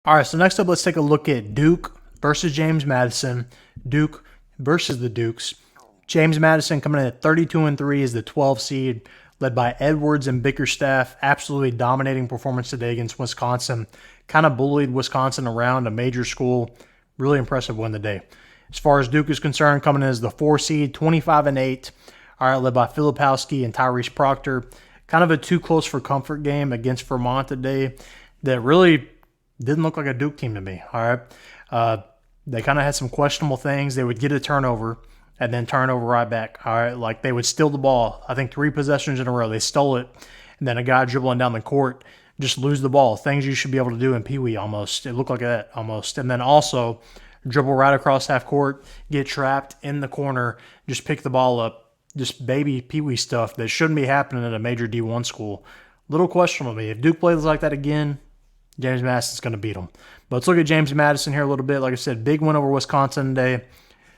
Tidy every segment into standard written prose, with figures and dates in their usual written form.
All right, so next up, let's take a look at Duke versus James Madison. Duke versus the Dukes. James Madison coming in at 32-3 is the 12 seed, led by Edwards and Bickerstaff. Absolutely dominating performance today against Wisconsin. Kind of bullied Wisconsin around, a major school. Really impressive win today. As far as Duke is concerned, coming in as the 4 seed, 25-8. All right, led by Filipowski and Tyrese Proctor. Kind of a too close for comfort game against Vermont today that really didn't look like a Duke team to me. All right. They kind of had some questionable things. They would get a turnover and then turn over right back. All right. Like they would steal the ball. I think 3 possessions in a row. They stole it. And then a guy dribbling down the court just lose the ball. Things you should be able to do in Pee Wee almost. It looked like that almost. And then also dribble right across half court, get trapped in the corner, just pick the ball up. Just baby Pee Wee stuff that shouldn't be happening at a major D1 school. Little questionable to me. If Duke plays like that again, James Madison's going to beat them. But let's look at James Madison here a little bit. Like I said, big win over Wisconsin today.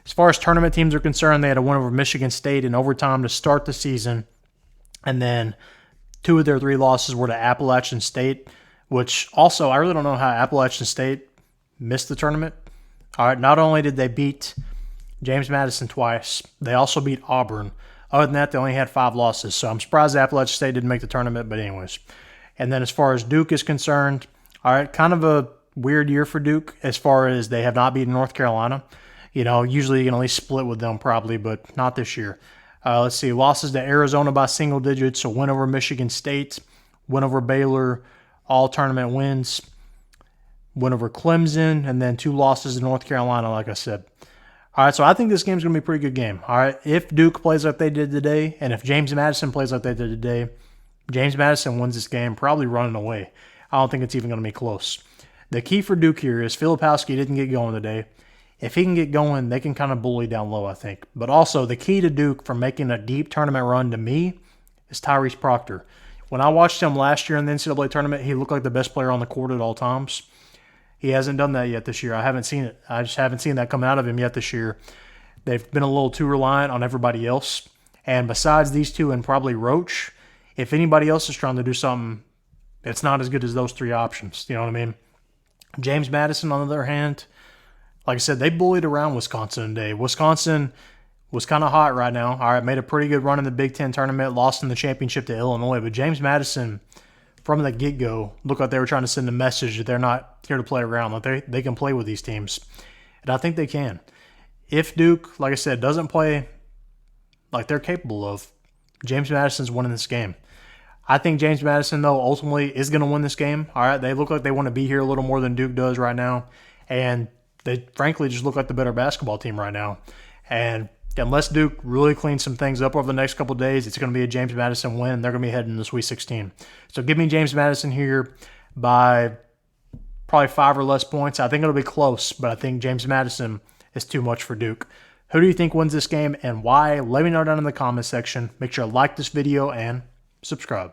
As far as tournament teams are concerned, they had a win over Michigan State in overtime to start the season. And then 2 of their 3 losses were to Appalachian State, which also I really don't know how Appalachian State missed the tournament. All right, not only did they beat James Madison twice, they also beat Auburn. Other than that, they only had 5 losses. So I'm surprised Appalachian State didn't make the tournament, but anyways. And then as far as Duke is concerned, all right, kind of a weird year for Duke as far as they have not beaten North Carolina. You know, usually you can at least split with them probably, but not this year. Let's see, losses to Arizona by single digits, a win over Michigan State, win over Baylor, all tournament wins, win over Clemson, and then 2 losses to North Carolina, like I said. All right, so I think this game's going to be a pretty good game. All right, if Duke plays like they did today, and if James Madison plays like they did today, James Madison wins this game, probably running away. I don't think it's even going to be close. The key for Duke here is Filipowski didn't get going today. If he can get going, they can kind of bully down low, I think. But also, the key to Duke for making a deep tournament run to me is Tyrese Proctor. When I watched him last year in the NCAA tournament, he looked like the best player on the court at all times. He hasn't done that yet this year. I haven't seen it. I just haven't seen that come out of him yet this year. They've been a little too reliant on everybody else. And besides these 2 and probably Roach, if anybody else is trying to do something, it's not as good as those 3 options. You know what I mean? James Madison, on the other hand, like I said, they bullied around Wisconsin today. Wisconsin was kind of hot right now. All right, made a pretty good run in the Big Ten tournament, lost in the championship to Illinois. But James Madison, from the get-go, looked like they were trying to send a message that they're not here to play around. Like they can play with these teams. And I think they can. If Duke, like I said, doesn't play like they're capable of, James Madison's winning this game. I think James Madison, though, ultimately is going to win this game. All right, they look like they want to be here a little more than Duke does right now. And they, frankly, just look like the better basketball team right now. And unless Duke really cleans some things up over the next couple of days, it's going to be a James Madison win. They're going to be heading to the Sweet 16. So give me James Madison here by probably 5 or less points. I think it'll be close, but I think James Madison is too much for Duke. Who do you think wins this game and why? Let me know down in the comment section. Make sure to like this video and subscribe.